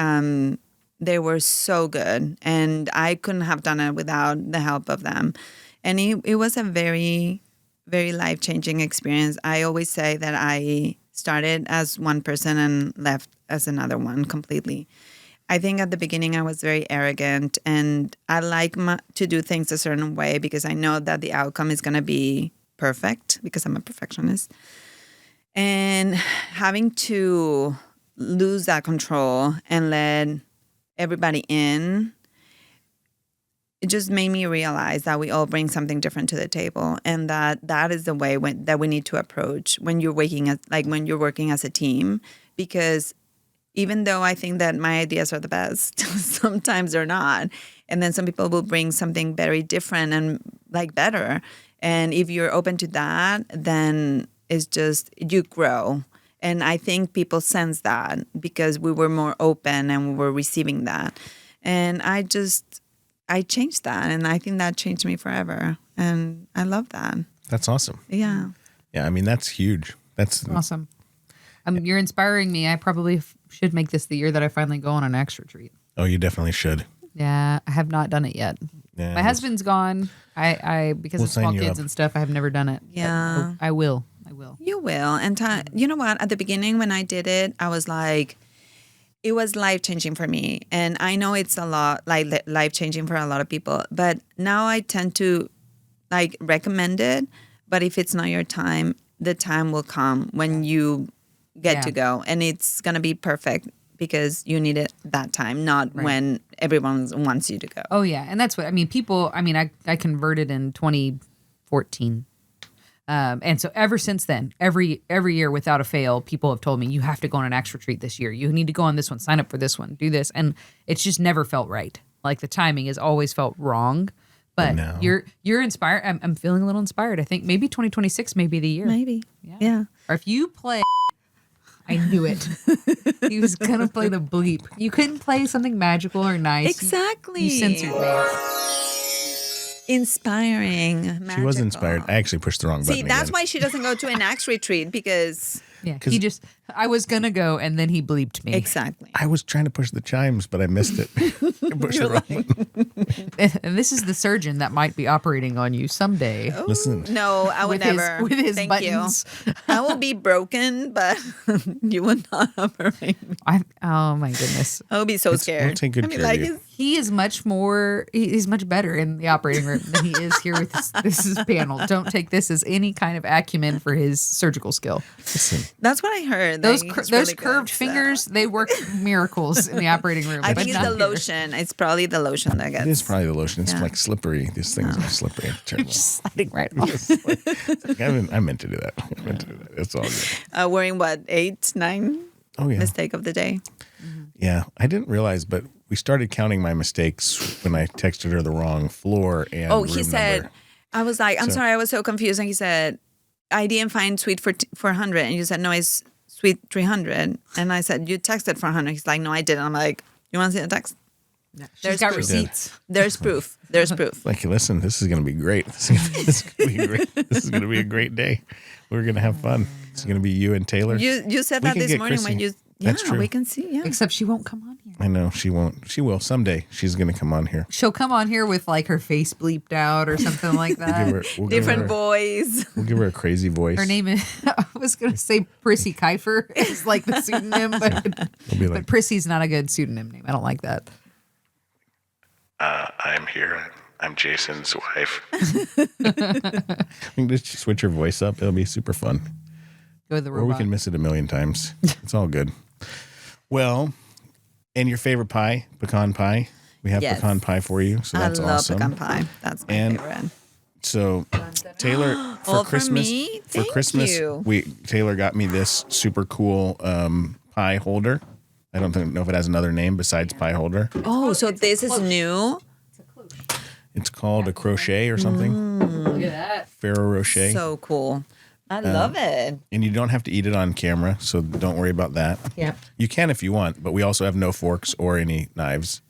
they were so good, and I couldn't have done it without the help of them. And it was a very, very life-changing experience. I always say that I started as one person and left as another one completely. I think at the beginning I was very arrogant, and I like to do things a certain way because I know that the outcome is going to be perfect because I'm a perfectionist. And having to lose that control and let everybody in, it just made me realize that we all bring something different to the table, and that is the way that we need to approach when you're when you're working as a team. Because even though I think that my ideas are the best, sometimes they're not. And then some people will bring something very different and better. And if you're open to that, then it's just, you grow. And I think people sense that because we were more open and we were receiving that. And I changed that. And I think that changed me forever. And I love that. That's awesome. Yeah. Yeah. I mean, that's huge. That's awesome. You're inspiring me. I probably should make this the year that I finally go on an X retreat. Oh, you definitely should. Yeah, I have not done it yet. Yeah, my husband's gone. I because of small kids and stuff, I have never done it. Yeah. I will. You will. And you know what? At the beginning when I did it, I was like, it was life-changing for me. And I know it's a lot, life-changing for a lot of people. But now I tend to, recommend it. But if it's not your time, the time will come when you get to go. And it's going to be perfect because you need it that time, not when everyone wants you to go. Oh, yeah. And that's what, people, I converted in 2014. And so ever since then, every year without a fail, people have told me, you have to go on an Acts retreat this year. You need to go on this one, sign up for this one, do this. And it's just never felt right. The timing has always felt wrong. But no. You're inspired. I'm feeling a little inspired. I think maybe 2026 may be the year. Maybe. Yeah. Or if you play, I knew it. He was going to play the bleep. You couldn't play something magical or nice. Exactly. You censored me. Inspiring. Magical. She was inspired. I actually pushed the wrong button. See, that's again. why she doesn't go to an Acts retreat because... Yeah, I was going to go and then he bleeped me. Exactly. I was trying to push the chimes, but I missed it. I pushed the wrong button. And this is the surgeon that might be operating on you someday. Oh, Listen. No, I would never. With his Thank buttons. you. I will be broken, but you will not operate me. Oh my goodness. I will be so scared. We'll take good care of you. He is he's much better in the operating room than he is here with this is panel. Don't take this as any kind of acumen for his surgical skill. Listen. That's what I heard. Those really curved fingers, they work miracles in the operating room. I think it's the lotion. It's probably the lotion that gets. It is probably the lotion. It's slippery. These things are slippery. It's terrible. Just sliding right off. I meant to do that. It's all good. Wearing what, 8, 9? Oh, yeah. Mistake of the day. Yeah. I didn't realize, but we started counting my mistakes when I texted her the wrong floor and He room said, number. I was like, I'm sorry, I was so confused. And he said, I didn't find suite for 400. And you said, no, it's suite 300. And I said, you texted 400. He's like, no, I didn't. I'm like, you want to see the text? She's got receipts. There's proof. There's proof. Like, listen, this is going to be great. This is going to be great. This is going to be a great day. We're going to have fun. It's going to be you and Taylor. You said We that can this get morning Chrissy. when you. That's true. We can see. Yeah. Except she won't come on here. I know she won't. She will someday. She's going to come on here. She'll come on here with her face bleeped out or something like that. Different boys. We'll give her a crazy voice. Her name is, I was going to say Prissy Kiefer is like the pseudonym, but Prissy's not a good pseudonym name. I don't like that. I'm here. I'm Jason's wife. We can just switch her voice up. It'll be super fun. Go with the Or robot. we can miss it a million times. It's all good. Well, and your favorite pie, pecan pie. We have pecan pie for you, so that's awesome. I love pecan pie. That's my favorite. So Taylor, for Christmas, me? Thank you. Taylor got me this super cool pie holder. I don't know if it has another name besides pie holder. Oh, so this is new? It's called a crochet or something. Look at that. Ferrero Rocher. So cool. I love it. And you don't have to eat it on camera, so don't worry about that. Yeah. You can if you want, but we also have no forks or any knives.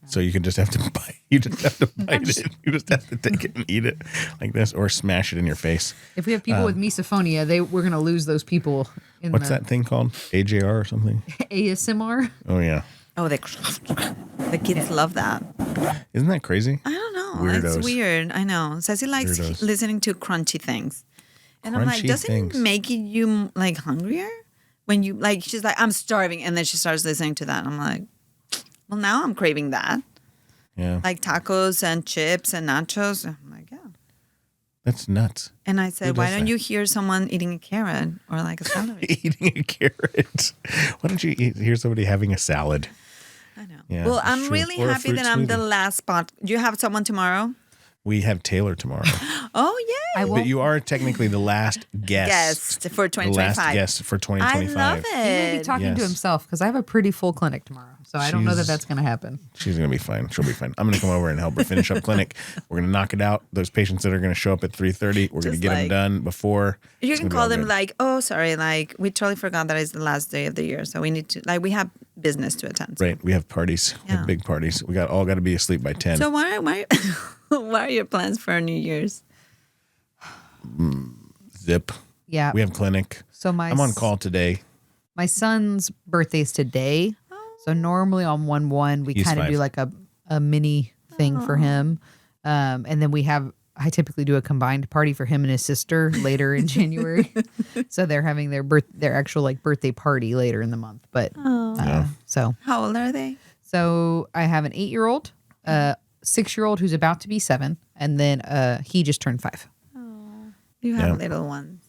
So you can just have to bite. You just have to bite it. You just have to take it and eat it like this, or smash it in your face. If we have people with misophonia, we're gonna lose those people. What's that thing called? AJR or something? ASMR. Oh yeah. Oh, the kids love that. Isn't that crazy? I don't know. Weirdos. It's weird. I know. Sassy likes Weirdos. listening to crunchy things. And I'm like, Crunchy doesn't things. it make you like hungrier? When you like, she's like, I'm starving. And then she starts listening to that. And I'm like, well, now I'm craving that. Yeah. Like tacos and chips and nachos. I'm like, yeah. That's nuts. And I said, Who why does don't that? you hear someone eating a carrot or like a celery? Eating a carrot. Why don't you hear somebody having a salad? I know. Yeah, Well, that's I'm true. really Or a happy fruit that I'm the smoothie. last spot. Do you have someone tomorrow? We have Taylor tomorrow. Oh, yay. I will. But you are technically the last guest. Guest for The last 2025. guest for I 2025. love He may be it. talking to Yes. himself because I have a pretty full clinic tomorrow, so I don't know that She's- that's gonna happen. She's going to be fine. She'll be fine. I'm going to come over and help her finish up clinic. We're going to knock it out. Those patients that are going to show up at 3:30, we're going to Just get them like- done before. You It's can gonna be call all them good. like, oh, sorry, like we totally forgot that it's the last day of the year, so we need to like we have business to attend. Right. We have parties. We Yeah. have big parties. We all got to be asleep by 10. So why what are your plans for New Year's? Zip. Yeah. We have clinic. So I'm on call today. My son's birthday's today, so normally on 1/1 we He's kind of 5. do like a mini thing for him, and then I typically do a combined party for him and his sister later in January. So they're having their actual like birthday party later in the month. But so How old are they? I have an 8-year-old, 6-year-old who's about to be 7, and then he just turned 5. You have Yeah. little ones.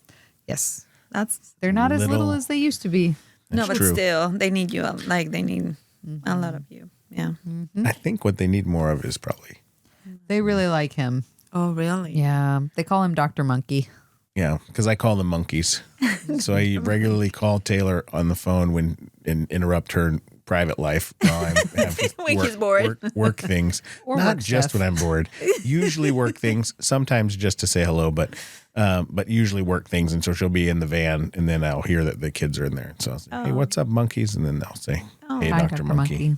Yes, That's they're not as little Little- as they used to be. no, but true. still, they need you. Like they need a lot of you. Yeah. I think what they need more of is probably, They really like him. Oh, really? Yeah, they call him Dr. Monkey. yeah, because I call them monkeys. So I regularly call Taylor on the phone and interrupt her private life while I'm having When he's bored. work things. Or Not work just stuff. when I'm bored. Usually work things. Sometimes just to say hello, but usually work things. And so she'll be in the van, and then I'll hear that the kids are in there. So I'll say, "Hey, what's up, monkeys?" And then they'll say, "Hey, Hi, Dr. Monkey."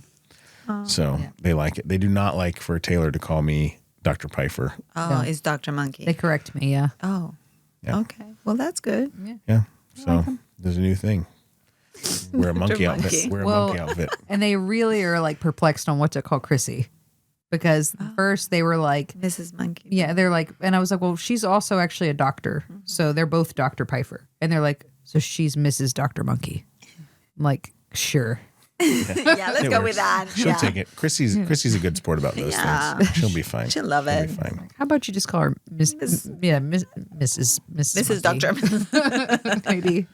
So they like it. They do not like for Taylor to call me Dr. Piefer. Oh, it's Dr. Monkey. They correct me, yeah. Oh. Yeah. Okay. Well, that's good. Yeah. So there's a new thing. Wear a monkey Monkey. outfit. Wear a Well- monkey outfit. And they really are like perplexed on what to call Chrissy. Because first they were like, Mrs. Monkey. yeah, they're like, and I was like, well, she's also actually a doctor. So they're both Dr. Piefer. And they're like, so she's Mrs. Dr. Monkey. I'm like, sure. Yeah, let's It go works. with that. She'll Yeah. take it. Chrissy's a good sport about those Yeah. things. She'll be fine. She'll love She'll it. be fine. How about you just call her Mrs. Mrs. Monkey? Doctor. Maybe.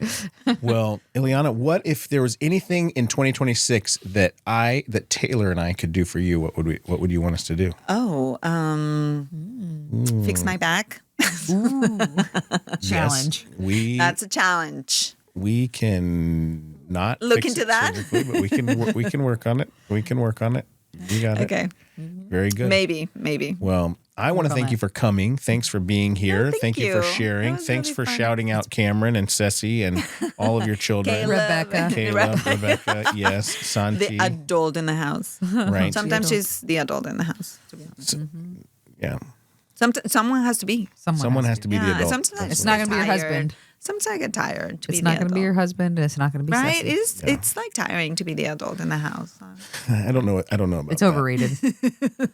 Well, Ileana, what if there was anything in 2026 that Taylor and I could do for you? What would you want us to do? Oh, fix my back. Challenge. Yes, we That's a challenge. we can not Look fix into it that? surgically, but we can work on it. We can work on it. You got it. Okay. Very good. Maybe. Well, I want to thank you for coming. Thanks for being here. thank you for you. sharing. That was Thanks really for fun. shouting out Cameron and Ceci and all of your children. Rebecca. Kayla, Rebecca, yes, Santi, The adult in the house. right? Sometimes she's the adult in the house. To be honest. Yeah, Someone has to be. someone has to be the Yeah, adult. sometimes It's I not get gonna be your tired. husband. Sometimes I get tired to be It's the not going to be your adult. husband. It's not going to be Right? Ceci. It's like tiring to be the adult in the house. I don't know about It's that. overrated.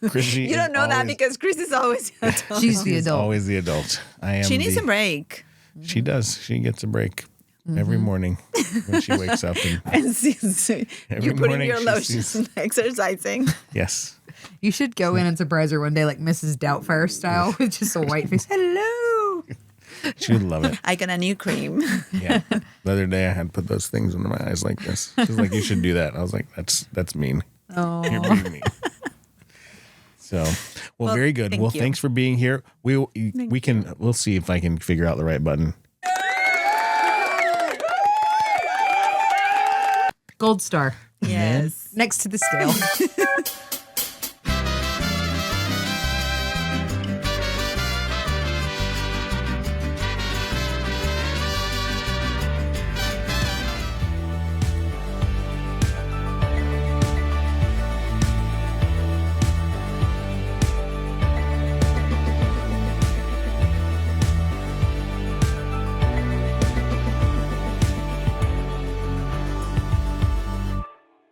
Chrissy You don't know that because Chris is always the adult. She's the is adult. always the adult. I am. She needs a break. She does. She gets a break every morning when she wakes up. And And sees Every you putting morning your she lotion sees- exercising. yes, You should go in and surprise her one day, like Mrs. Doubtfire style, with just a white face. Hello. she would love it. I got a new cream. Yeah. The other day I had to put those things under my eyes like this. She's like, you should do that. I was like, that's mean. Oh. You're being mean. So, well, very good. thank Well, you. thanks for being here. We'll see if I can figure out the right button. Gold star Yes. next to the scale.